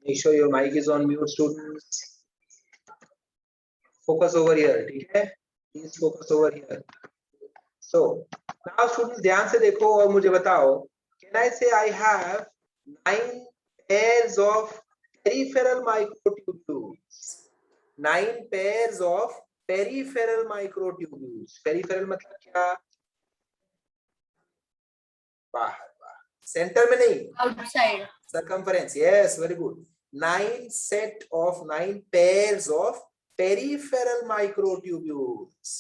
Make sure your mic is on mute, students. Focus over here, ठीक है? Please focus over here. So now students ध्यान से देखो और मुझे बताओ. Can I say I have 9 pairs of peripheral microtubules? 9 pairs of peripheral microtubules. Peripheral मतलब क्या? बाहर बाहर. सेंटर में नहीं. Outside. Circumference. Yes, very good. 9 pairs of peripheral microtubules.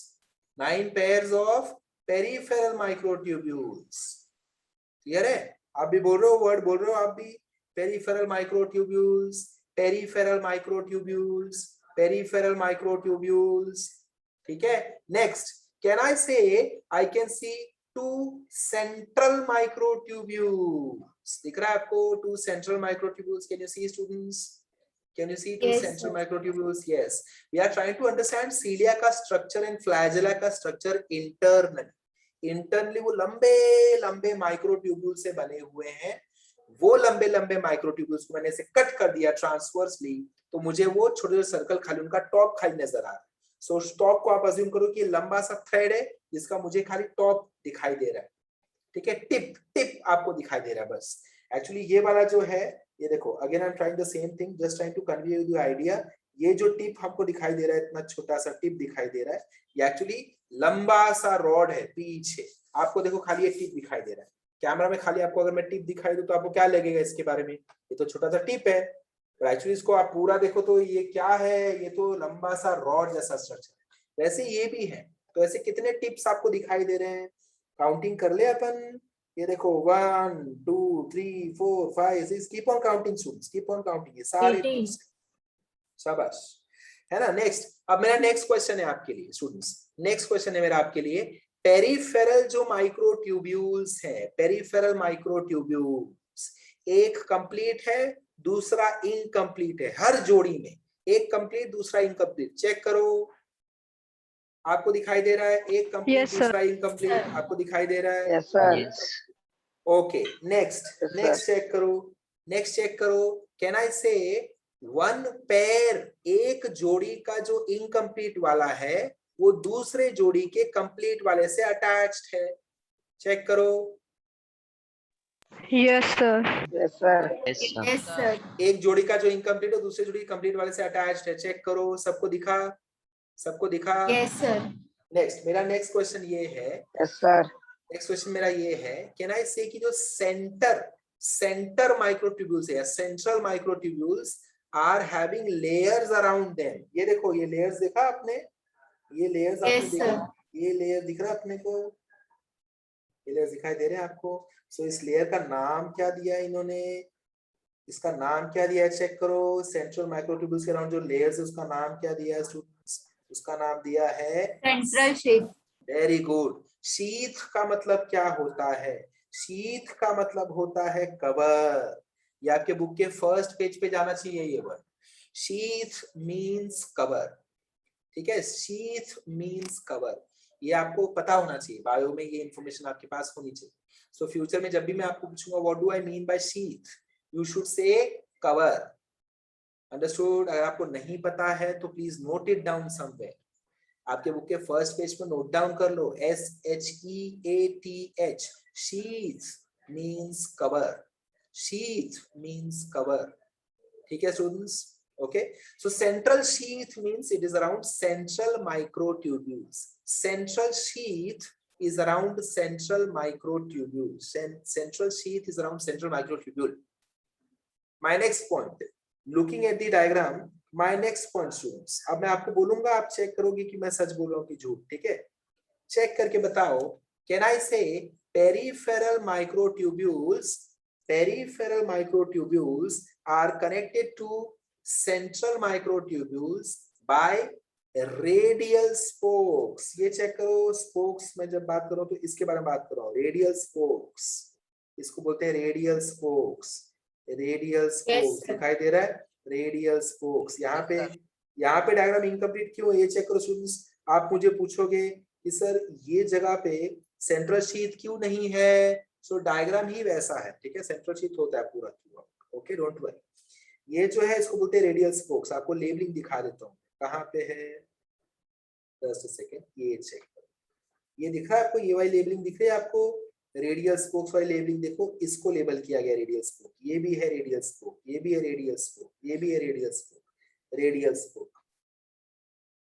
9 pairs of peripheral microtubules. Clear है? आप भी बोल रहे हो, वर्ड बोल रहे हो आप भी. Peripheral microtubules, peripheral microtubules, peripheral microtubules. ठीक है? Next, can I say I can see 2 central microtubules? दिख रहा है आपको 2 central microtubules? Can you see, students? Can you see 2 Yes, central sir. microtubules? Yes. We are trying to understand cilia का structure and flagella का structure internally. Internally वो लंबे लंबे microtubule से बने हुए हैं. वो लंबे लंबे माइक्रोट्यूब्यूल्स को मैंने ऐसे कट कर दिया ट्रांसवर्सली, तो मुझे वो छोटे छोटे सर्कल खाली उनका टॉप खाली नजर आ रहा है. सो टॉप को आप अज्यूम करो कि लंबा सा थ्रेड है जिसका मुझे खाली टॉप दिखाई दे रहा है. ठीक है? टिप टिप आपको दिखाई दे रहा है बस. एक्चुअली ये वाला जो है, ये देखो, again I am trying the same thing, just trying to convey you the idea. ये जो टिप हमको दिखाई दे रहा है, इतना छोटा सा टिप दिखाई दे रहा है, ये एक्चुअली लंबा सा रॉड है पीछे. आपको देखो खाली ये टिप दिखाई दे रहा है. कैमरा में खाली आपको अगर मैं टिप दिखाई दूं तो आपको क्या लगेगा इसके बारे में? ये तो छोटा सा टिप है. पर एक्चुअली इसको आप पूरा देखो तो ये क्या है? ये तो लंबा सा रॉड जैसा स्ट्रक्चर है. वैसे ये भी है. तो ऐसे कितने टिप्स आपको दिखाई दे रहे हैं? काउंटिंग कर ले अपन. ये देखो 1 2 3 4 5 6. Keep on counting students, keep on counting. ये सारे 18. टिप्स. शाबाश, है ना? नेक्स्ट, अब मेरा नेक्स्ट क्वेश्चन है आपके लिए स्टूडेंट्स. नेक्स्ट क्वेश्चन है मेरा आपके लिए. पेरिफेरल जो माइक्रोट्यूब्यूल्स है, पेरिफेरल माइक्रोट्यूब्यूल्स, एक कंप्लीट है, दूसरा इनकम्प्लीट है. हर जोड़ी में एक कंप्लीट, दूसरा इनकम्प्लीट. चेक करो, आपको दिखाई दे रहा है? एक कंप्लीट, Yes, sir. दूसरा इनकम्प्लीट. आपको दिखाई दे रहा है? Yes, sir. Okay. Next, Yes, next sir. Check करो, नेक्स्ट चेक करो. कैन आई से 1 पेयर, एक जोड़ी का जो इनकम्प्लीट वाला है वो दूसरे जोड़ी के कंप्लीट वाले से अटैच्ड है? चेक करो. Yes, sir. Yes, sir. Yes, sir. एक जोड़ी का जो इनकम्प्लीट है दूसरे जोड़ी कंप्लीट वाले से अटैच्ड है. चेक करो. सबको दिखा? सबको दिखा? Yes, sir. नेक्स्ट, मेरा नेक्स्ट क्वेश्चन ये है. Yes, sir. नेक्स्ट क्वेश्चन मेरा ये है, कैन आई से कि जो सेंटर माइक्रोट्यूब्यूल्स है, central microtubules are having layers around them. ये देखो, ये लेयर्स देखा आपने? ये लेयर्स आपने Yes, देखा? sir. ये लेयर दिख रहा है अपने को? ये लेयर्स दिखाई दे रहे हैं आपको? सो इस लेयर का नाम क्या दिया है इन्होंने? इसका नाम क्या दिया है? चेक करो. सेंट्रल माइक्रोट्यूब्यूल्स के अराउंड जो लेयर्स है उसका नाम क्या दिया है स्टूडेंट्स? उसका नाम दिया है Central sheath. Very good. Sheath का मतलब क्या होता है? शीथ का मतलब होता है कवर. ये आपके बुक के फर्स्ट पेज पे जाना चाहिए ये वर्ड. Sheath means cover. ठीक है? Sheath means cover. ये आपको पता होना चाहिए. बायो में ये इंफॉर्मेशन आपके पास होनी चाहिए. सो फ्यूचर में जब भी मैं आपको पूछूंगा what do I mean bye sheath, you should say cover. Understood? अगर आपको नहीं पता है तो please note it down somewhere. आपके बुक के फर्स्ट पेज पर नोट डाउन कर लो. SHEATH. Sheath means cover. Sheath means cover. ठीक है students? Okay, so central sheath means it is around central microtubules. Central sheath is around central microtubules. Central sheath is around central microtubule. My next point, looking at the diagram, my next point students. अब मैं आपको बोलूंगा, आप check करोगे कि मैं सच बोल रहा हूँ कि झूठ. ठीक है? चेक करके बताओ. Can I say peripheral microtubules? Peripheral microtubules are connected to central microtubules by radial spokes. ये चेक करो. spokes में जब बात करो तो इसके बारे में बात कर रहा हूँ. radial spokes, इसको बोलते हैं radial spokes. radial spokes. Yes, दिखाई दे रहा है? radial spokes. यहाँ पे डायग्राम इनकम्प्लीट क्यों है? ये चेक करो स्टूडेंट्स. आप मुझे पूछोगे कि सर ये जगह पे सेंट्रल शीथ क्यों नहीं है? सो डायग्राम ही वैसा है. ठीक है? सेंट्रल शीथ होता है पूरा. Okay, don't worry. ये जो है इसको बोलते हैं रेडियल स्पोक्स। आपको लेबलिंग दिखा देता हूँ कहाँ पे है, जस्ट अ सेकेंड, ये चेक करो, ये दिख रहा है आपको, ये वाली लेबलिंग दिख रही है आपको, रेडियल स्पोक्स वाली लेबलिंग देखो, इसको लेबल किया गया रेडियल स्पोक, ये भी है रेडियल स्पोक, ये भी है रेडियल स्पोक, ये भी है radial spoke, radial spoke.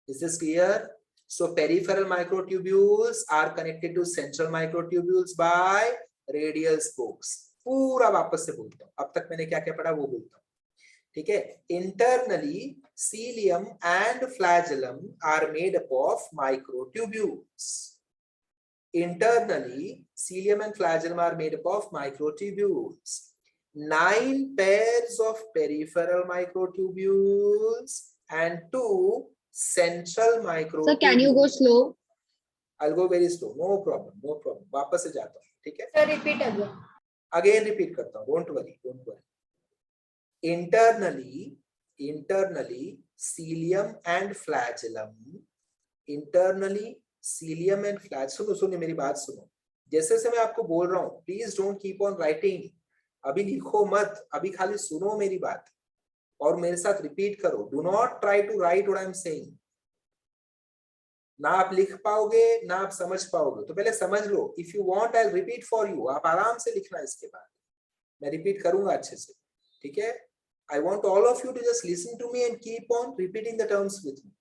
Is this clear? So peripheral microtubules are connected to central microtubules by radial spokes. पूरा वापस से बोलता हूँ, अब तक मैंने क्या क्या पढ़ा वो बोलता हूँ, ठीक है। Internally, cilium and flagellum are made up of microtubules. Internally, cilium and flagellum are made up of microtubules. 9 pairs of peripheral microtubules and 2 central microtubules. Sir, can you go slow? I'll go very slow. No problem, no problem. वापस से जाता हूँ, ठीक है। Sir, repeat again. Again repeat करता हूँ. Don't worry, don't worry. Internally, cilium and flagellum. Internally, cilium and flagellum. सुनो मेरी बात सुनो. जैसे से मैं आपको बोल रहा हूँ, please don't keep on writing. अभी लिखो मत, अभी खाली सुनो मेरी बात और मेरे साथ रिपीट करो. Do not try to write what I'm saying. ना आप लिख पाओगे ना आप समझ पाओगे, तो पहले समझ लो. If you want, I'll repeat for you. आप आराम से लिखना, इसके बाद मैं रिपीट करूंगा अच्छे से, ठीक है. I want all of you to just listen to me and keep on repeating the terms with me.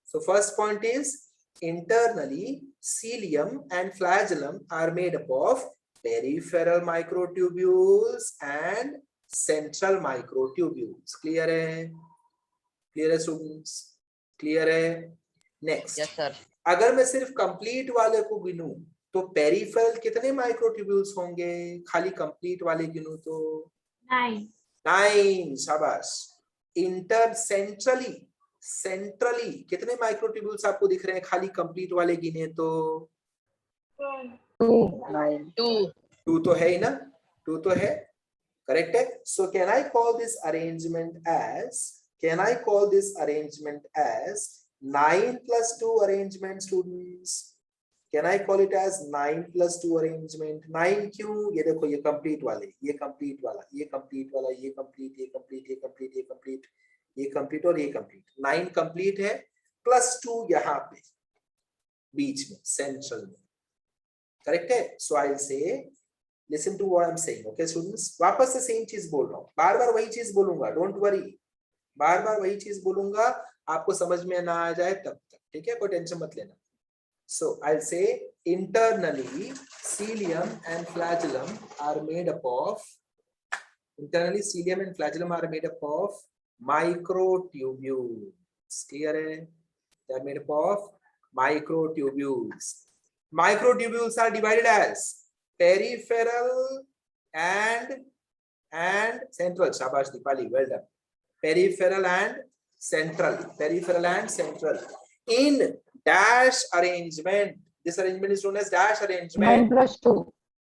So first point is, internally, cilium and flagellum are made up of peripheral microtubules and central microtubules. Clear है? Clear है students? Clear है? Next. Yes, sir. अगर मैं सिर्फ complete वाले को गिनूं तो peripheral कितने माइक्रोट्यूब्यूल्स होंगे? खाली कंप्लीट वाले गिनूं तो 9. शाबाश. सेंट्रली कितने माइक्रोट्यूब्यूल्स आपको दिख रहे हैं खाली कंप्लीट वाले गिने तो? 2 तो है ही ना, 2 तो है, करेक्ट है. So can I call this arrangement as 9 plus 2 arrangement, students? Can I call it as 9 plus 2 arrangement? 9 क्यों? ये देखो, ये कंप्लीट वाले, ये कंप्लीट वाला, ये कंप्लीट वाला, ये कंप्लीट, ये कंप्लीट, ये कंप्लीट, ये कंप्लीट, ये कंप्लीट और ये कंप्लीट. 9 कंप्लीट है प्लस 2 यहाँ पे बीच में सेंट्रल में, करेक्ट है. So I will say, listen to what I am saying, okay students. वापस से सेम चीज बोल रहा हूँ, बार बार वही चीज बोलूंगा, डोंट वरी, बार बार वही चीज बोलूंगा, आपको समझ में ना आ जाए तब तक, ठीक है, कोई टेंशन मत लेना. So I'll say internally cilium and flagellum are made up of microtubules. Clear है? They are made up of microtubules. Microtubules are divided as peripheral and central. Shabash Dipali, well done. Peripheral and central in dash arrangement. This arrangement is known as dash arrangement. 9 plus 2.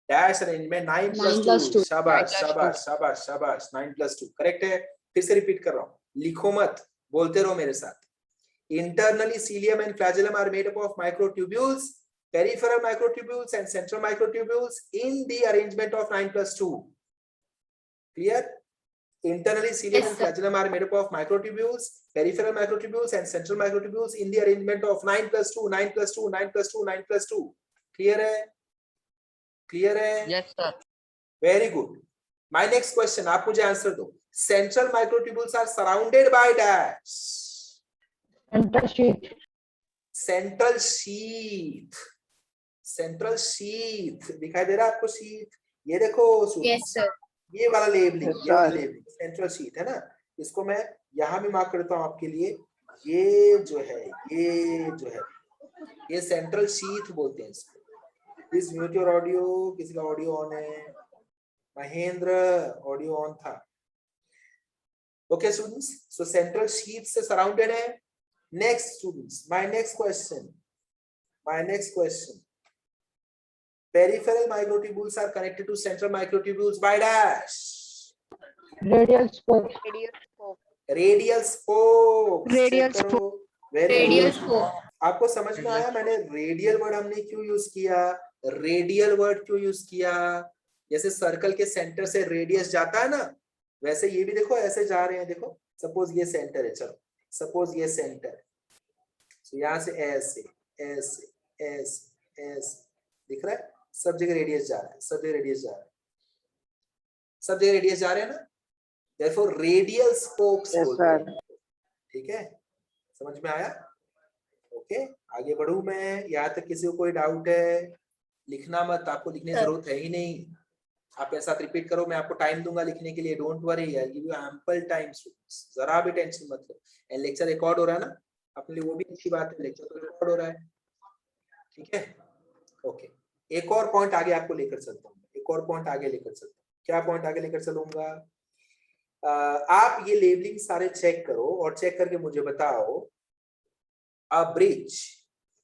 Dash arrangement 9 plus 2. शाबाश 9 plus 2 correct है. फिर से repeat कर रहा हूँ, लिखो मत, बोलते रहो मेरे साथ. Internally, cilium and flagellum are made up of microtubules, peripheral microtubules and central microtubules in the arrangement of 9 plus 2. Clear? Internally, cilium and flagellum are made up of microtubules, peripheral microtubules and central microtubules in the arrangement of 9 plus 2, 9 plus 2, 9 plus 2, 9 plus 2. Clear है? Clear है? Yes, sir. Very good. My next question, आप मुझे answer दो. Central microtubules are surrounded by dash. Central sheath. दिखाई दे रहा है आपको sheath? ये देखो. Yes, sir. ये वाला लेबलिंग, सेंट्रल शीट है ना, इसको मैं यहाँ भी मार्क करता हूँ आपके लिए. ये जो है ये सेंट्रल शीट बोलते हैं इसको. Please mute your audio. किसी का ऑडियो ऑन है? महेंद्र, ऑडियो ऑन था. ओके स्टूडेंट्स, सो सेंट्रल शीट से सराउंडेड है. Next students, my next question. Peripheral microtubules are connected to central microtubules by dash. Radial spoke. Radial spoke. Radial spoke. आपको समझ में आया मैंने रेडियल वर्ड हमने क्यों यूज किया? रेडियल वर्ड क्यों यूज किया? जैसे सर्कल के सेंटर से रेडियस जाता है ना, वैसे ये भी देखो ऐसे जा रहे हैं, देखो सपोज ये सेंटर है, चलो सपोज ये सेंटर है, तो यहाँ से ऐसे ऐसे ऐसे ऐसे दिख रहा है, सब जगह रेडियस जा रहा है, सब जगह रेडियस जा रहा है, सब जगह रेडियस जा रहे हैं ना, therefore रेडियल स्पोक्स बोलते हैं। ठीक है, समझ में आया? ओके, आगे बढ़ू मैं, यहाँ तक किसी को कोई डाउट है? लिखना मत, आपको लिखने की जरूरत है ही नहीं, आप मेरे साथ रिपीट करो, मैं आपको टाइम दूंगा लिखने के लिए, don't worry, I give you ample time students, जरा भी टेंशन मत लो। एंड लेक्चर रिकॉर्ड हो रहा है ना अपने लिए, वो भी अच्छी बात है, लेक्चर तो रिकॉर्ड हो रहा है। ठीक है, ओके, एक और पॉइंट आगे आपको लेकर चलता हूँ, एक और पॉइंट आगे लेकर चलता हूँ। क्या पॉइंट आगे लेकर चलूंगा? आप ये लेबलिंग सारे चेक करो और चेक करके मुझे बताओ, अ bridge,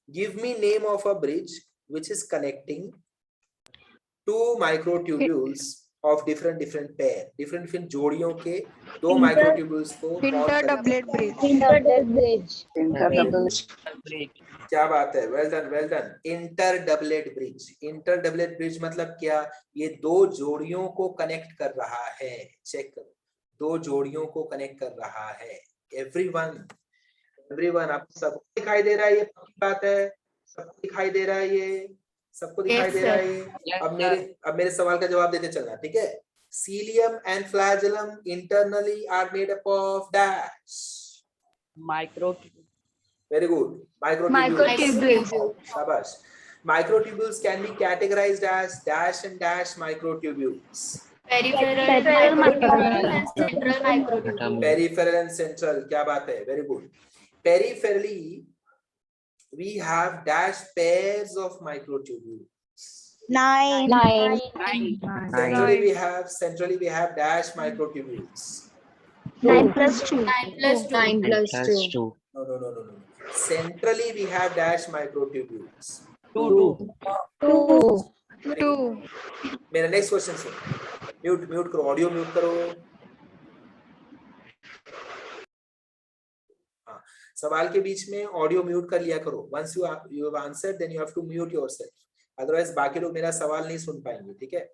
give me name of a bridge which is connecting two microtubules of different pair, different जोड़ियों के दो माइक्रोट्यूब्यूल्स को Interdoubled bridge. Interdoubled bridge. क्या बात है, well done well done. Interdoublet bridge, interdoublet bridge मतलब क्या? ये दो जोड़ियों को कनेक्ट कर रहा है, चेक करो, दो जोड़ियों को कनेक्ट कर रहा है। एवरीवन एवरीवन, आपको सब दिखाई दे रहा है? ये पक्की बात है, सबको दिखाई दे रहा है? ये सबको दिखाई दे रहा है ये? Yes, अब मेरे सवाल का जवाब देते चलना, ठीक है? Cilium and flagellum internally are made up of dash. Micro. Very good. Microtubules. Shabash. Microtubules can be categorized as dash and dash microtubules. Peripheral microtubule and central microtubule. Peripheral and central. क्या बात है? Very good. Peripherally, we have dash pairs of microtubules. Nine. Centrally we have dash microtubules. 9 plus 2. 9 plus 2. No. Centrally we have dash microtubules. Two. मेरा next question सुनो, mute करो, audio mute करो। हाँ, सवाल के बीच में ऑडियो म्यूट कर लिया करो। Once you have answered then you have to mute yourself, otherwise बाकी लोग मेरा सवाल नहीं सुन पाएंगे। ठीक है,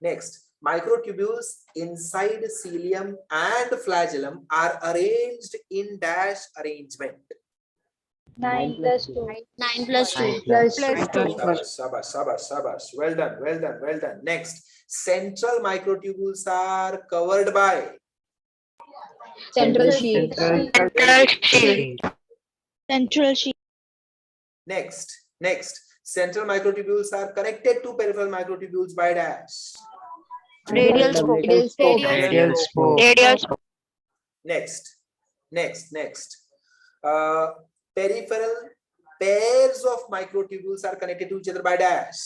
next, microtubules inside cilium and flagellum are arranged in dash arrangement. 9 plus 2. 9 plus 2. Shabash. Well done. Next, central microtubules are covered by Central sheath. Next, central microtubules are connected to peripheral microtubules by dash. Radial spoke. Next. Peripheral pairs of microtubules are connected to each other by dash.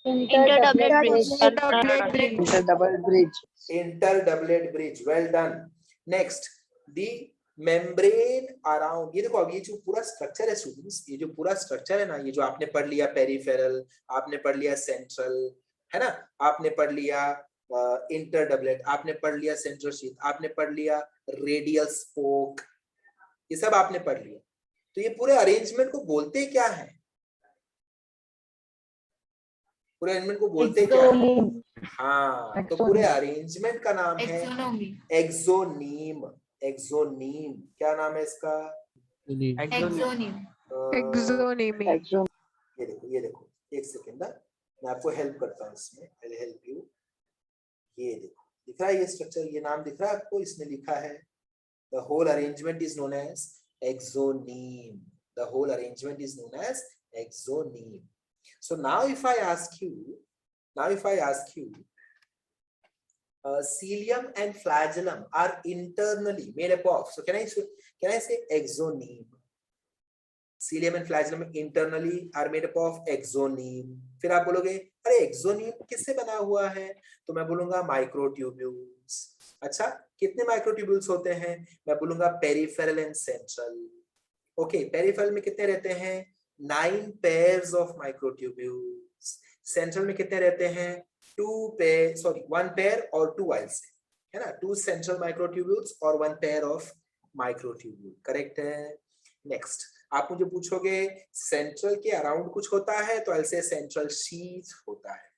Interdoubled bridge. Well done. Next, the membrane around, ये देखो, अब ये जो पूरा structure है students, ये जो पूरा स्ट्रक्चर है ना, ये जो आपने पढ़ लिया पेरिफेरल, आपने पढ़ लिया सेंट्रल, है ना, आपने पढ़ लिया इंटरडबलेट, आपने पढ़ लिया सेंट्रल शीथ, आपने पढ़ लिया रेडियल स्पोक, ये सब आपने पढ़ लिया। तो ये पूरे अरेंजमेंट को बोलते क्या है? पूरे अरेंजमेंट को बोलते क्या है? हाँ, तो पूरे अरेंजमेंट का नाम है एक्सोनीम। क्या नाम है इसका? ये देखो एक सेकेंड ना, मैं आपको हेल्प करता हूँ इसमें, आई हेल्प यू। ये देखो, दिख रहा है ये स्ट्रक्चर, ये नाम दिख रहा है आपको, इसमें लिखा है the whole arrangement is known as exoneme. So now if I ask you, cilium and flagellum are internally made up of, so can I say exoneme? Cilium and flagellum internally are made up of exoneme. फिर आप बोलोगे अरे axoneme किससे बना हुआ है? तो मैं बोलूंगा माइक्रोट्यूब्यूल्स। अच्छा, कितने माइक्रोट्यूब्यूल्स होते हैं? मैं बोलूंगा peripheral and central. Okay, peripheral में कितने रहते हैं? 9 pairs of microtubules. सेंट्रल में कितने रहते हैं? 1 pair और 2 I'll say, है ना, 2 central microtubules और 1 pair of microtubule। करेक्ट है। नेक्स्ट, आप मुझे पूछोगे सेंट्रल के अराउंड कुछ होता है, तो I'll say सेंट्रल शीथ होता है।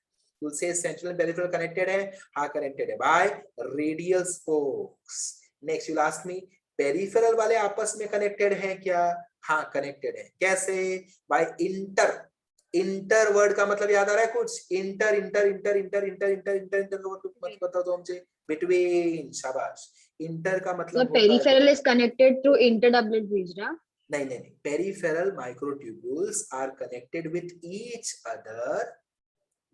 यू से सेंट्रल एंड पेरिफेरल कनेक्टेड है, हाँ कनेक्टेड है bye radial spokes. Next you ask me peripheral वाले आपस में कनेक्टेड हैं क्या, हाँ कनेक्टेड है, कैसे, बाय इंटर। इंटर वर्ड का मतलब याद आ रहा है कुछ, inter inter inter inter inter inter inter inter का मतलब बताओ तो मुझे, बिटवीन, शाबाश। इंटर का The मतलब होता है, peripheral is connected through interdoublet viscera. नहीं नहीं नहीं, peripheral microtubules are connected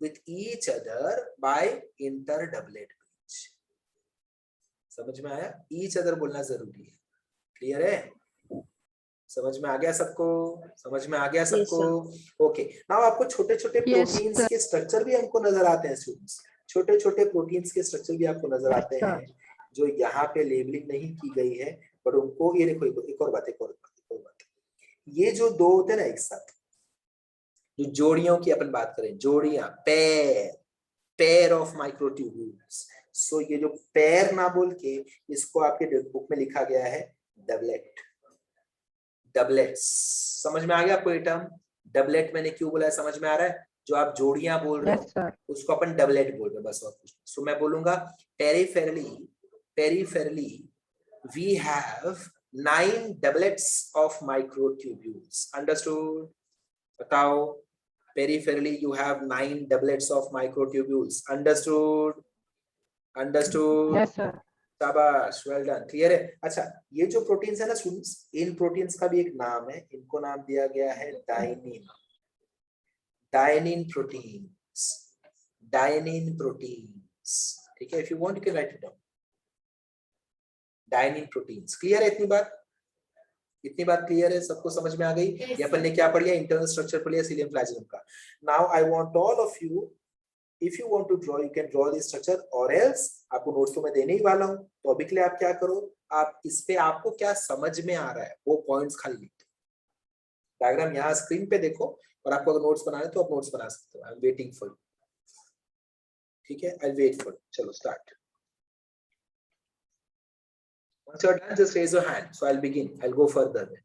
with each other by interdoublet bridge। समझ में आया, each other बोलना जरूरी है, क्लियर है, समझ में आ गया सबको, समझ में आ गया सबको, ओके। नाउ आपको छोटे छोटे प्रोटीन्स के स्ट्रक्चर भी हमको नजर आते हैं स्टूडेंट्स, छोटे छोटे प्रोटीन्स के स्ट्रक्चर भी आपको नजर आते हैं जो यहाँ पे लेबलिंग नहीं की गई है, बट उनको ये देखो एक और बात, ये जो दो होते हैं ना एक साथ, जो जोड़ियों की अपन बात करें, जोड़ियां, पेयर ऑफ माइक्रोट्यूब्यूल्स, सो ये जो पेयर ना बोल के इसको आपके बुक में लिखा गया है डबलेट, डबलेट्स। समझ में आ गया आपको ये टर्म, डबलेट मैंने क्यों बोला है, समझ में आ रहा है, जो आप जोड़ियां बोल रहे हो उसको अपन डबलेट बोल रहे हैं, बस और कुछ। सो मैं बोलूंगा peripherally we have 9 doublets of microtubules, understood? बताओ, peripherally you have 9 doublets of microtubules, understood? Yes, sir. शाबाश, वेल डन, क्लियर है। अच्छा, ये जो प्रोटीन्स है ना स्टूडेंट्स, इन प्रोटीन्स का भी एक नाम है, इनको नाम दिया गया है डायनिन, डायनिन प्रोटीन्स, डायनिन प्रोटीन्स, ठीक है, if you want you can write it down, dynein proteins. Clear है इतनी बात क्लियर है, सबको समझ में आ गई? ये अपन ने क्या पढ़ लिया, इंटरनल स्ट्रक्चर पढ़ लिया सीलियम फ्लैजेलम का। Now I want all of you, if you want to draw you can draw this structure, और एल्स आपको नोट्स तो मैं देने ही वाला हूं, तो अभी के लिए आप क्या करो, आप इस पे आपको क्या समझ में आ रहा है वो पॉइंट्स खाली लिख दो, डायग्राम यहाँ स्क्रीन पे देखो, और आपको अगर नोट्स बनाना है तो आप नोट्स बना सकते हो, I am waiting for you, ठीक है, आई वेट फॉर, चलो start. Once you're done, just raise your hand. So I'll begin. I'll go further then.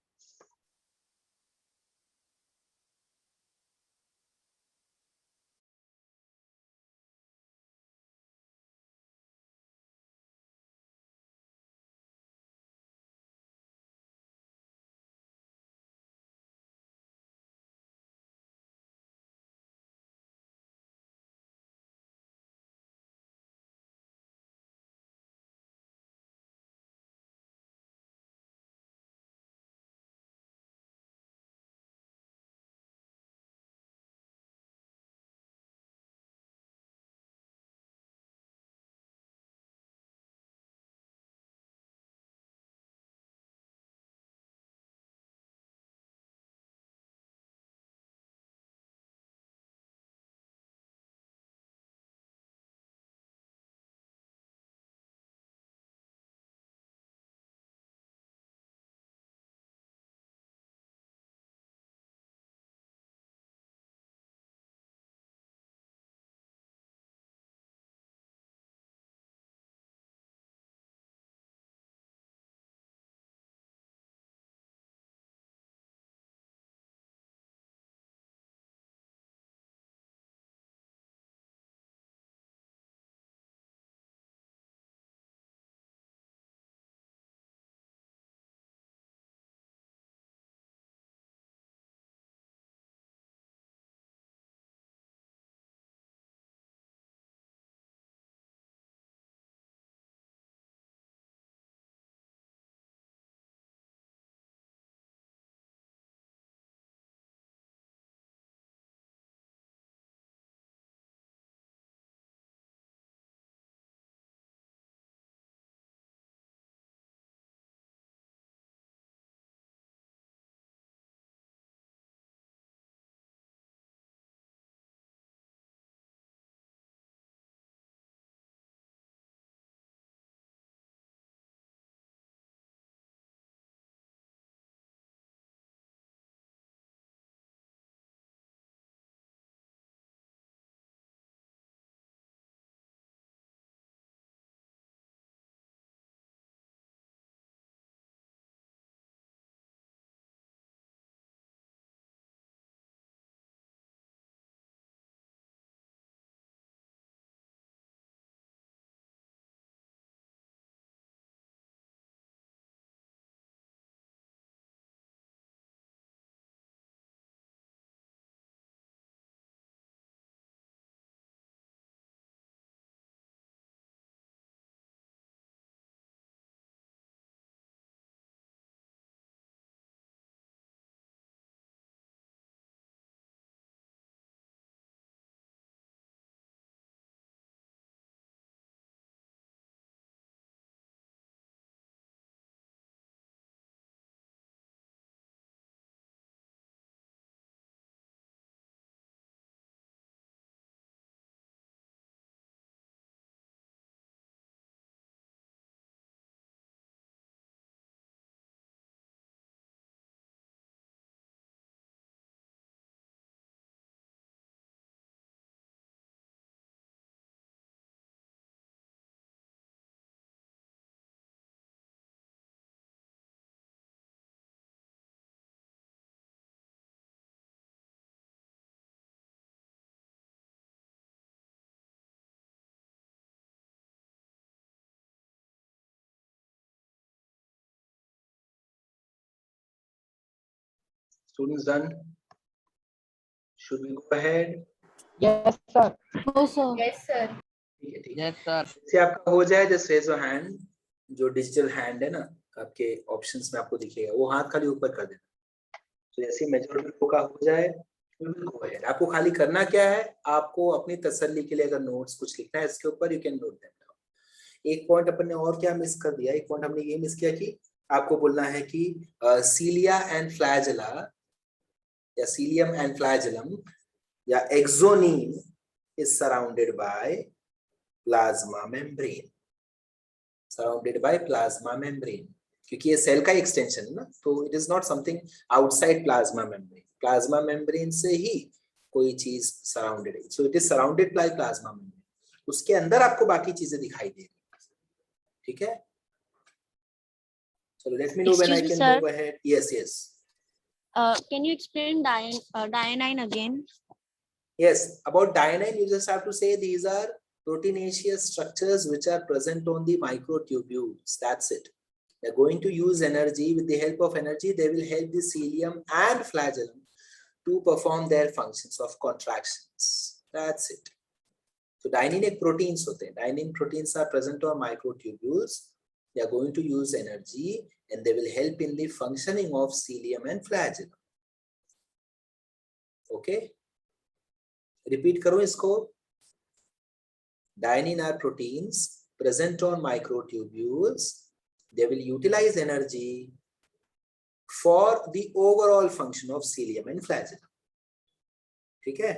Students done? Should we go ahead? Yes, sir. No, sir. Yes, sir. ठीक है, ठीक है। Yes, sir. जैसे आपका हो जाए just raise your hand. जो digital hand है ना आपके ऑप्शंस में आपको दिखेगा, वो हाथ खाली ऊपर कर देना। तो जैसे मेजॉरिटी का हो जाए go ahead। आपको खाली करना क्या है, आपको अपनी तसल्ली के लिए अगर नोट्स कुछ लिखना है इसके ऊपर, you can note them down. एक पॉइंट अपन ने और क्या मिस कर दिया, एक पॉइंट हमने ये मिस किया कि आपको बोलना है कि सीलिया एंड फ्लैजेला या सीलियम एंड फ्लैजेलम या axoneme is surrounded by plasma membrane, surrounded by plasma membrane, क्योंकि ये सेल का एक्सटेंशन है ना, तो it is not something outside plasma membrane. Plasma membrane से ही कोई चीज सराउंडेड है, so it is surrounded by plasma membrane. उसके अंदर आपको बाकी चीजें दिखाई देंगी, ठीक है। So let me know when I Excuse me, can sir. move ahead. Yes, yes. Can you explain dianine again? Yes, about dianine, you just have to say these are proteinaceous structures which are present on the microtubules. That's it. They're going to use energy. With the help of energy, they will help the cilium and flagellum to perform their functions of contractions. That's it. So dynein एक proteins होते हैं. Dynein proteins are present on microtubules. They are going to use energy and they will help in the functioning of cilium and flagellum. Okay? Repeat करो इसको. Dynein are proteins present on microtubules. They will utilize energy for the overall function of cilium and flagellum. ठीक है?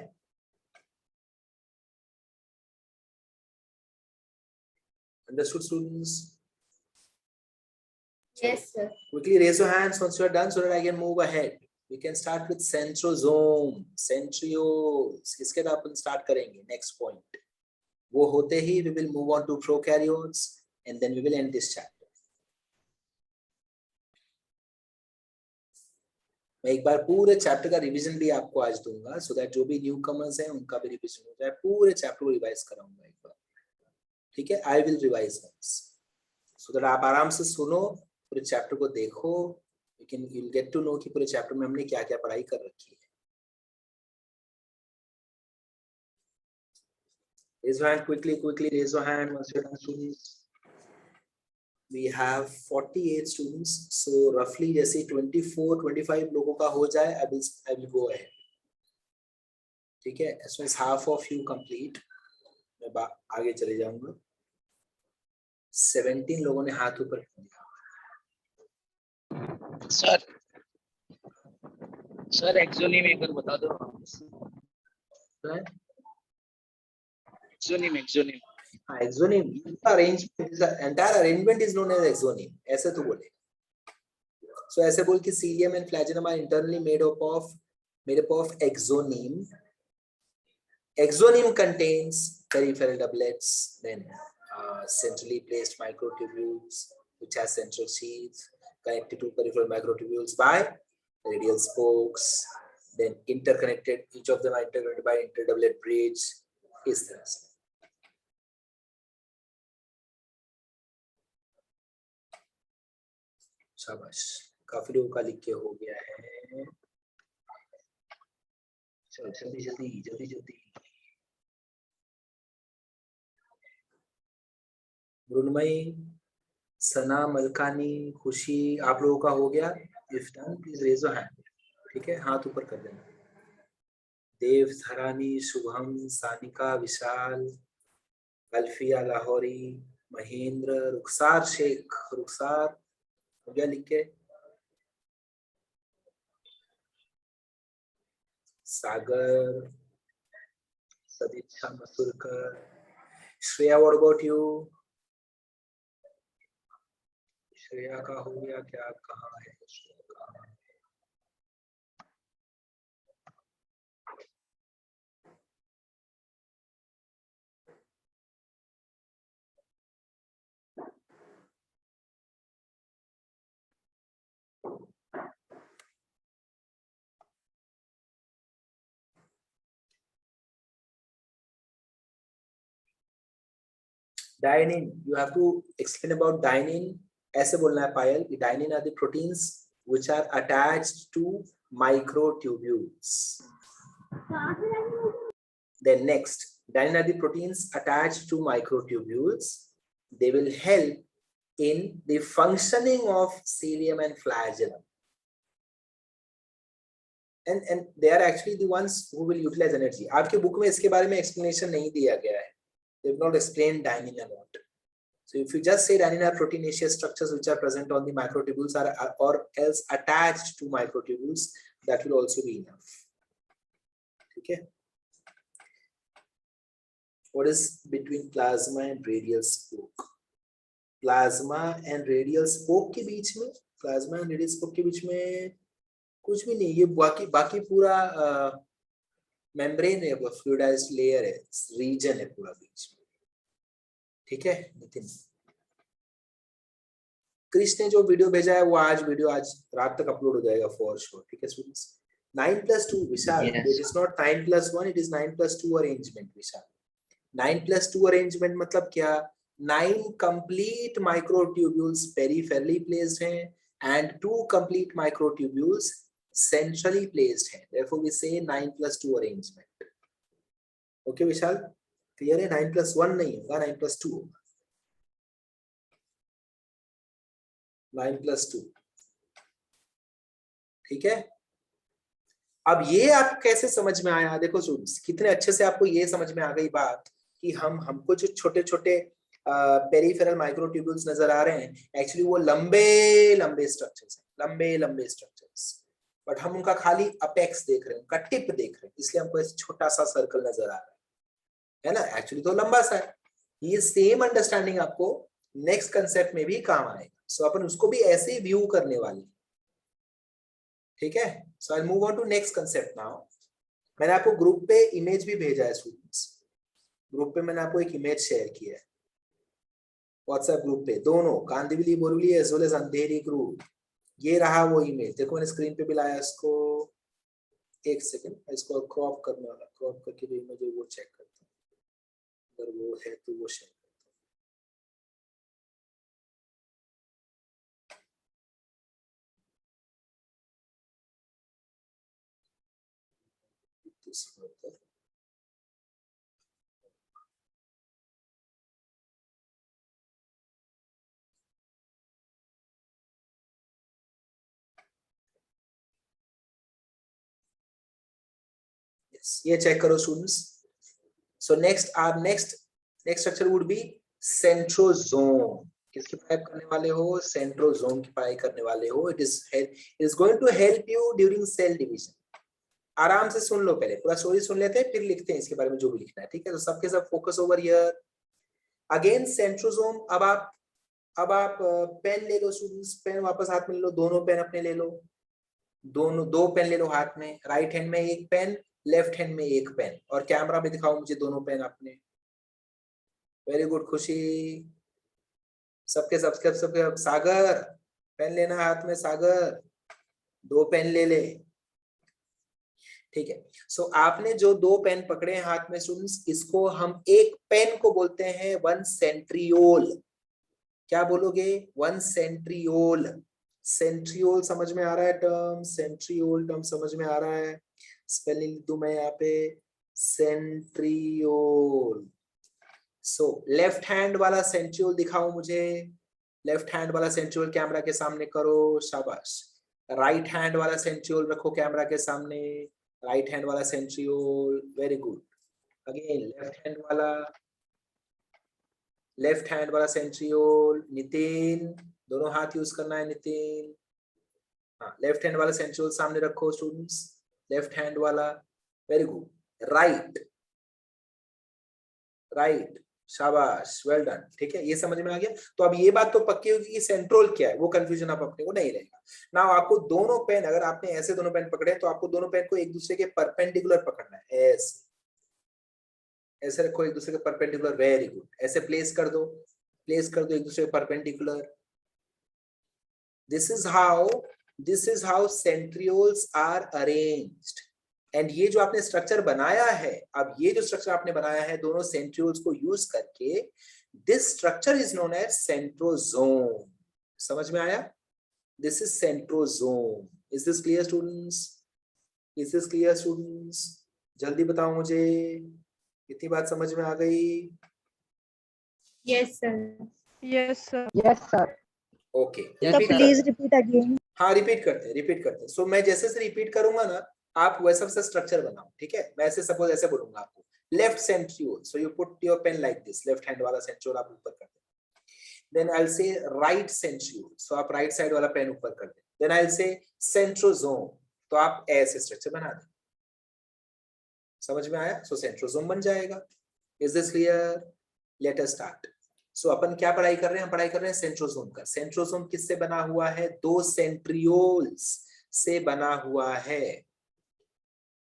Understood, students? Yes, sir. Quickly raise your hands once you are done so that I can move ahead. We can start with centrosome, centrioles. इसके बाद अपन start करेंगे next point. वो होते ही we will move on to prokaryotes and then we will end this chapter. मैं एक बार पूरे chapter का revision भी आपको आज दूंगा so that जो भी न्यू कमर्स हैं उनका भी रिवीजन हो जाए। पूरे चैप्टर को रिवाइज कराऊंगा एक बार, ठीक है। I will revise once so that आप आराम से सुनो, पूरे चैप्टर को देखो, you'll get to know कि पूरे चैप्टर में हमने क्या क्या पढ़ाई कर रखी है। Raise your hand quickly, raise your hand once you're done, students. We have 48 students, so roughly जैसे 24-25 लोगों का हो जाए, I will go ahead. ठीक है, as soon as half of you complete, मैं आगे चले जाऊंगा। 17 लोगों ने हाथ ऊपर कर दिया। सर एक्सोनीम एक बार बता दो। Axoneme Exonym, arrangement, the entire arrangement is known as exonym. ऐसे तो बोले। So ऐसे बोल कि cilium and flagellum are internally made up of exonym. Exonym contains peripheral doublets, then centrally placed microtubules which has central sheaths connected to peripheral microtubules by radial spokes, then interconnected, each of them are interconnected by interdoublet bridge. इस तरह से। शाबाश, काफी लोगों का लिख के हो गया है। चलो जल्दी। मृण्मयी, सना, मलकानी, खुशी, आप लोगों का हो गया? If done, please raise your hand. ठीक है, हाथ ऊपर कर देना। देव, धरानी, शुभम, सानिका, विशाल, अल्फिया, लाहौरी, महेंद्र, रुखसार शेख, रुखसार हो गया लिख के? Sagar, Sadiksha Masurkar, Shreya, what about you? Shreya का हो गया क्या? कहाँ है श्रेया? कहाँ है? Dynein, you have to explain about dynein. ऐसे बोलना है पायल कि dynein are the proteins which are attached to microtubules. Then next, dynein are the proteins attached to microtubules. They will help in the functioning of cilium and flagellum. And they are actually the ones who will utilize energy. आपके book में इसके बारे में explanation नहीं दिया गया है. They have not explained dynein a lot. So if you just say dynein are proteinaceous structures which are present on the microtubules or else attached to microtubules, that will also be enough. Okay. What is between plasma and radial spoke? Plasma and radial spoke के बीच में, plasma and radial spoke के बीच में कुछ भी नहीं. ये बाकी पूरा मेम्ब्रेन है, वो फ्लूइडाइज्ड लेयर है, रीजन है पूरा बीच में. ठीक है नितिन. क्रिश ने जो वीडियो भेजा है वो आज रात तक अपलोड हो जाएगा फॉर श्योर. ठीक है students. 9+2 Vishal. It is not 9+1, it is 9+2 arrangement Vishal. 9+2 arrangement मतलब क्या? 9 complete microtubules peripherally placed हैं and 2 complete microtubules centrally placed हैं. Therefore we say 9+2 arrangement. Okay Vishal, clear है? 9+1 नहीं होगा, 9+2 होगा. 9+2. ठीक है. अब ये आप कैसे समझ में आया? देखो स्टूडेंट्स, कितने अच्छे से आपको ये समझ में आ गई बात कि हमको जो छोटे छोटे पेरिफेरल माइक्रोट्यूब्यूल्स नजर आ रहे हैं, एक्चुअली वो लंबे स्ट्रक्चर्स हैं, लंबे स्ट्रक्चर्स. बट हम उनका खाली अपेक्स देख रहे हैं, उनका टिप देख रहे हैं, इसलिए हमको ऐसे छोटा सा सर्कल नजर आ रहा है ना. एक्चुअली तो लंबा सा है. ये सेम अंडरस्टैंडिंग आपको नेक्स्ट कंसेप्ट में भी काम आएगा. सो अपन उसको भी ऐसे ही व्यू करने वाले. ठीक है. So I move on to next concept now. मैंने आपको ग्रुप पे इमेज भी भेजा है स्टूडेंट्स. ग्रुप पे मैंने आपको एक इमेज शेयर किया है व्हाट्सएप ग्रुप पे. दोनों Kandivali Borivali as well as Andheri group. ये रहा वो इमेज. देखो मैंने स्क्रीन पे भी लाया इसको. एक सेकंड, इसको क्रॉप करने वाला. क्रॉप करके जो इमेज है वो चेक करता हूँ. अगर वो है तो वो शेयर करता हूँ. ये चेक करो students. So next structure would be centrosome. किसकी पढ़ाई करने वाले हो? सेंट्रोसोम की पढ़ाई करने वाले हो. It is going to help you during cell division. आराम से सुन लो, पहले पूरा स्टोरी सुन लेते हैं, फिर लिखते हैं इसके बारे में जो भी लिखना है. ठीक है. तो सबके सब focus over here. Again centrosome. अब आप पेन ले लो स्टूडेंट्स. पेन वापस हाथ में ले लो. दोनों पेन अपने ले लो. दो पेन ले लो हाथ में. राइट हैंड में एक पेन, लेफ्ट हैंड में एक पेन. और कैमरा में दिखाओ मुझे दोनों पेन अपने. वेरी गुड खुशी. सबके सागर पेन लेना हाथ में. सागर 2 पेन ले ले. ठीक है. सो आपने जो 2 पेन पकड़े हैं हाथ में स्टूडेंट्स, इसको हम एक पेन को बोलते हैं 1 सेंट्रियोल. क्या बोलोगे? 1 सेंट्रियोल. सेंट्रियोल समझ में आ रहा है टर्म? सेंट्रियोल टर्म समझ में आ रहा है? स्पेलिंग लिख दूं मैं यहाँ पे, सेंट्रियोल. सो लेफ्ट हैंड वाला सेंट्रियोल दिखाओ मुझे. लेफ्ट हैंड वाला सेंट्रियोल कैमरा के सामने करो. शाबाश. राइट हैंड वाला सेंट्रियोल रखो कैमरा के सामने. राइट हैंड वाला centriole. Very good. Again left hand वाला सेंट्रियोल. नितिन दोनों हाथ यूज करना है नितिन. हाँ, लेफ्ट हैंड वाला सेंट्रियोल सामने रखो स्टूडेंट्स. लेफ्ट हैंड वाला. Very good. राइट. शाबाश. Well done. ठीक है. ये समझ में आ गया. तो अब ये बात तो पक्की होगी कि सेंट्रोल क्या है. वो कंफ्यूजन अब अपने को नहीं रहेगा. नाउ आपको दोनों पेन, अगर आपने ऐसे दोनों पेन पकड़े तो आपको दोनों पेन को एक दूसरे के परपेंडिकुलर पकड़ना है. ऐसे रखो एक दूसरे के परपेंडिकुलर. Very good. ऐसे प्लेस कर दो एक दूसरे के perpendicular. This is how centrioles are arranged. And ये जो आपने स्ट्रक्चर बनाया है, अब ये जो स्ट्रक्चर आपने बनाया है दोनों सेंट्रियोल्स को यूज करके, this structure is known as centrosome. समझ में आया? This is centrosome. Is this clear students? Is this clear students? जल्दी बताओ मुझे, इतनी बात समझ में आ गई? Yes, sir. Yes, sir. Yes, sir. Okay, So repeat please कर, repeat again. हाँ रिपीट करते हैं, रिपीट करते हैं। सो मैं जैसे से रिपीट करूंगा ना, आप वैसा वैसा स्ट्रक्चर बनाओ, ठीक है? मैं ऐसे सपोज ऐसे बोलूंगा आपको, left centriole, so you put your pen like this, left hand वाला सेंट्रियोल आप ऊपर कर दें। Then I will say right centriole, so आप राइट साइड वाला पेन ऊपर कर दें। Then I will say centrosome, तो आप ऐसे स्ट्रक्चर बना दें। समझ में आया? सो सेंट्रोसोम बन जाएगा। Is this clear? Let us start. So अपन क्या पढ़ाई कर रहे हैं? हम पढ़ाई कर रहे हैं सेंट्रोसोम का। सेंट्रोसोम किससे बना हुआ है? दो सेंट्रियोल्स से बना हुआ है।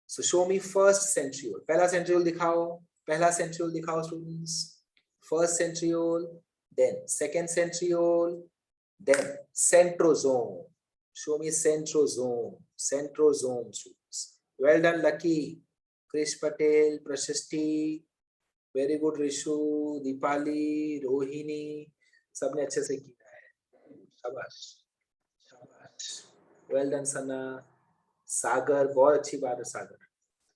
So show me first centriole, पहला सेंट्रियोल दिखाओ, पहला सेंट्रियोल दिखाओ students. First centriole, then second centriole, then centrosome. Show me centrosome, centrosome students. Well done Lucky, Krish Patel, Prashasti, very good Rishu, Deepali, Rohini, सबने अच्छे से किया है, शाबाश शाबाश, वेल डन सना, सागर, बहुत अच्छी बात है सागर,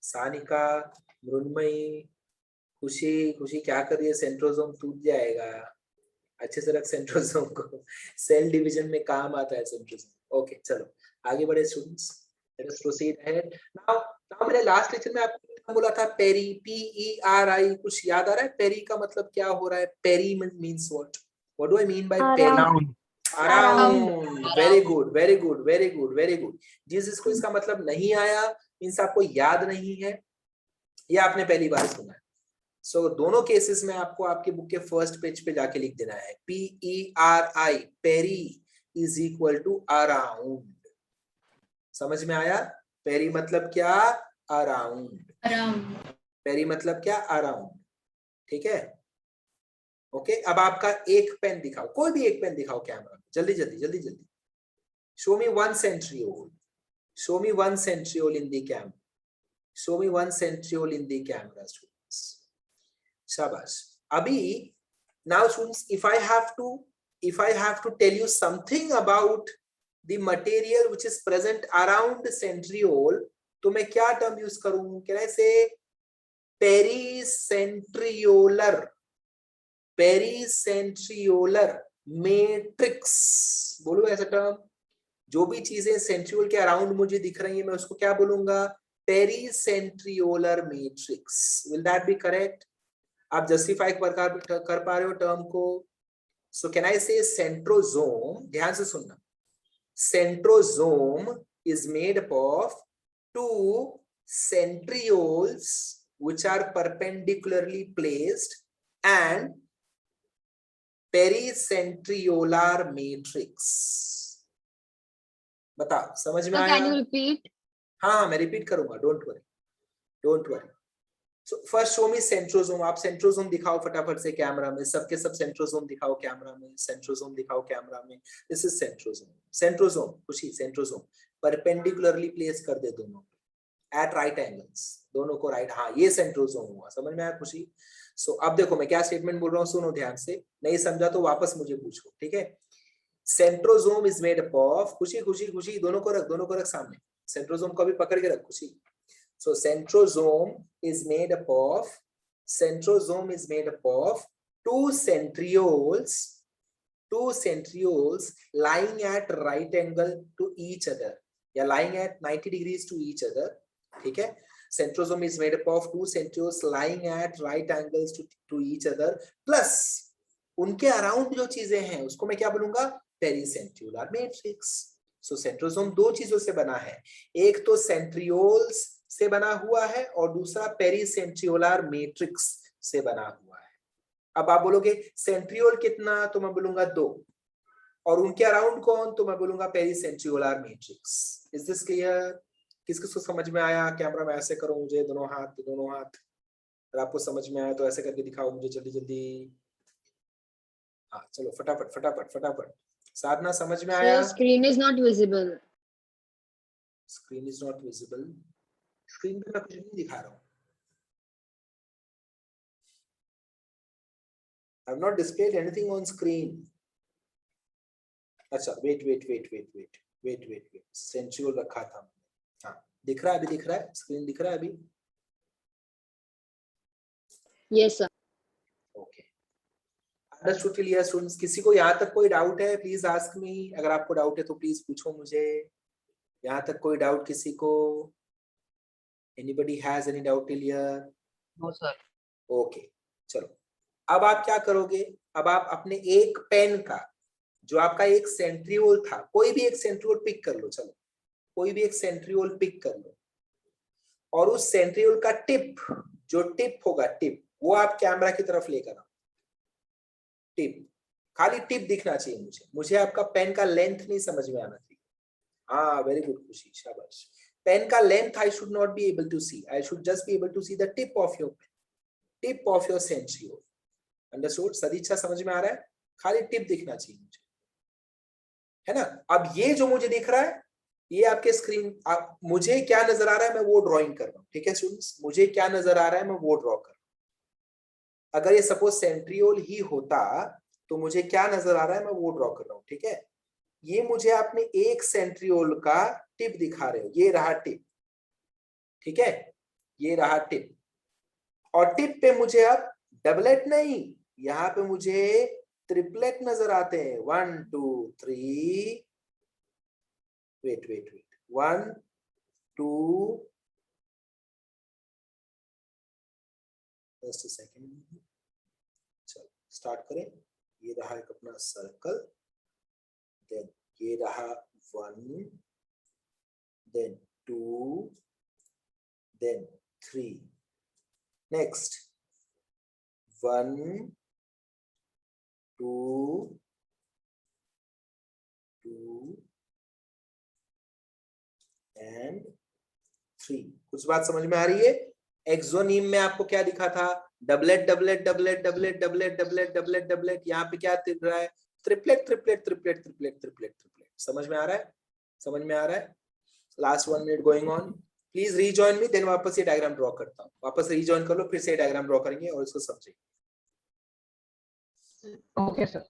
सानिका, मृण्मयी, खुशी, खुशी क्या कर रही है? सेंट्रोसोम टूट जाएगा, अच्छे से रख सेंट्रोसोम को, सेल डिवीजन में काम आता है सेंट्रोसोम। ओके चलो आगे बढ़े students, let us proceed ahead. Now मैंने लास्ट लेक्चर में आपको बोला था पेरी, PERI, कुछ याद आ रहा है? पेरी का मतलब क्या हो रहा है? Peri means what do I mean by peri? Around. Very good very good very good very good. जिसको इसका मतलब नहीं आया, मींस आपको याद नहीं है या आपने पहली बार सुना है। सो दोनों केसेस में आपको आपके बुक के फर्स्ट पेज पे जाके लिख देना है PERI, peri is equal to around. समझ में आया? पेरी मतलब क्या? अराउंड। पेरी मतलब क्या? अराउंड। ठीक है? ओके अब आपका एक पेन दिखाओ, कोई भी एक पेन दिखाओ कैमरा में, जल्दी जल्दी जल्दी जल्दी। Show me one centriole, show me one centriole in the camera, show me one centriole in the camera students. शाबाश। अभी now students, if I have to tell you something about the material which is present around the centriole, तो मैं क्या term use करूं? Can I say pericentriolar, pericentriolar matrix, बोलो ऐसा term. जो भी चीजें सेंट्रियोल के अराउंड मुझे दिख रही है, मैं उसको क्या बोलूंगा? pericentriolar matrix. Will that be correct? आप जस्टिफाई कर पा रहे हो टर्म को? सो कैन आई से सेंट्रोसोम, ध्यान से सुनना, centrosome is made up of two centrioles which are perpendicularly placed and pericentriolar matrix. बताओ समझ में आया? Can you repeat? हाँ मैं रिपीट करूंगा, don't worry don't worry. So first show me centrosome, आप सेंट्रोसोम दिखाओ फटाफट से कैमरा में, सबके सब सेंट्रोसोम दिखाओ कैमरा में, सेंट्रोसोम दिखाओ कैमरा में। दिस इज सेंट्रोसोम, सेंट्रोसोम खुशी, सेंट्रोसोम परपेंडिकुलरली प्लेस कर दे दोनों एट राइट एंगल्स, दोनों को राइट, हाँ ये सेंट्रोसोम हुआ। समझ में आया खुशी? सो अब देखो मैं क्या स्टेटमेंट बोल रहा हूँ, सुनो ध्यान से, नहीं समझा तो वापस मुझे पूछो, ठीक है? Centrosome is made up of, खुशी खुशी खुशी, दोनों को रख सामने, सेंट्रोसोम को भी पकड़ के रख खुशी। So centrosome is made up of two centrioles lying at right angle to each other, या lying at 90 degrees to each other. ठीक है? Centrosome is made up of two centrioles lying at right angles to each other, plus उनके around जो चीजें हैं उसको मैं क्या बोलूंगा? पेरिसेंट्रियोलर मैट्रिक्स। सो सेंट्रोसोम दो चीजों से बना है, एक तो सेंट्रियोल्स से बना हुआ है और दूसरा पेरिसेंट्रियोलर मैट्रिक्स से बना हुआ है। अब आप बोलोगे सेंट्रियोल कितना, तो मैं बोलूंगा 2, और उनके अराउंड कौन, तो मैं बोलूंगा पेरिसेंट्रियोलर मैट्रिक्स। Is this clear? किस किसको समझ में आया? कैमरा में ऐसे करो मुझे, दोनों हाथ दोनों हाथ। अगर आपको समझ में आया तो ऐसे करके दिखाओ मुझे जल्दी जल्दी। हाँ चलो फटाफट फटाफट फटाफट। साधना समझ में आया? Sir, screen is not visible. Screen is not visible, screen पे मैं कुछ नहीं दिखा रहा हूँ। I have not displayed anything on screen. अच्छा wait, सेंट्रियोल रखा था। हाँ दिख रहा है अभी? दिख रहा है स्क्रीन? दिख रहा है अभी? Yes, sir. Okay, understood clear students? किसी को यहाँ तक कोई डाउट है? Please ask me. अगर आपको डाउट है तो प्लीज पूछो मुझे। यहाँ तक कोई डाउट किसी को? Anybody has any doubt till here? No sir. Okay, चलो अब आप क्या करोगे? अब आप अपने एक पेन का, जो आपका एक सेंट्रियोल था, कोई भी एक सेंट्रियोल पिक कर लो। चलो कोई भी एक सेंट्रियोल पिक कर लो, और उस सेंट्रियोल का टिप, जो टिप होगा, टिप, वो आप कैमरा की तरफ लेकर आओ। टिप, खाली टिप दिखना चाहिए मुझे आपका पेन का लेंथ नहीं समझ में आना चाहिए। हाँ, वेरी गुड खुशी, शाबाश। पेन का length I should not be able to see, I should just be able to see the tip of your pen, tip of your centriole. Understood? Sadichha समझ में आ रहा है? खाली टिप दिखना चाहिए मुझे, है ना? अब ये जो मुझे दिख रहा है, ये आपके स्क्रीन, मुझे क्या नजर आ रहा है मैं वो ड्राइंग कर रहा हूँ। ठीक है स्टूडेंट्स, मुझे क्या नजर आ रहा है मैं वो ड्रॉ कर रहा हूँ। अगर ये सपोज सेंट्रियोल ही होता तो मुझे क्या नजर आ रहा है मैं वो ड्रॉ कर रहा हूँ। ठीक है, ये मुझे आपने एक सेंट्रियोल का टिप दिखा रहे हो, ये रहा टिप। ठीक है, ये रहा टिप, और टिप पे मुझे अब डबलेट नहीं, यहाँ पे मुझे ट्रिपलेट नजर आते हैं। 1 2 3, वेट 1 2, जस्ट अ सेकंड, चलो स्टार्ट करें। ये रहा एक अपना सर्कल, देन ये रहा 1, देन 2, देन 3, नेक्स्ट 1 2 2 एंड 3। कुछ बात समझ में आ रही है? एक्सोनीम में आपको क्या दिखा था? Doublet doublet doublet doublet doublet doublet doublet doublet. यहाँ पे क्या दिख रहा है? Triplet triplet triplet triplet triplet triplet. समझ में आ रहा है? समझ में आ रहा है? Last 1 minute going on. Please rejoin me, then वापस ये डायग्राम ड्रॉ करता हूँ। वापस रीजॉइन कर लो, फिर से डायग्राम ड्रॉ करेंगे और इसको समझेंगे। Okay, sir.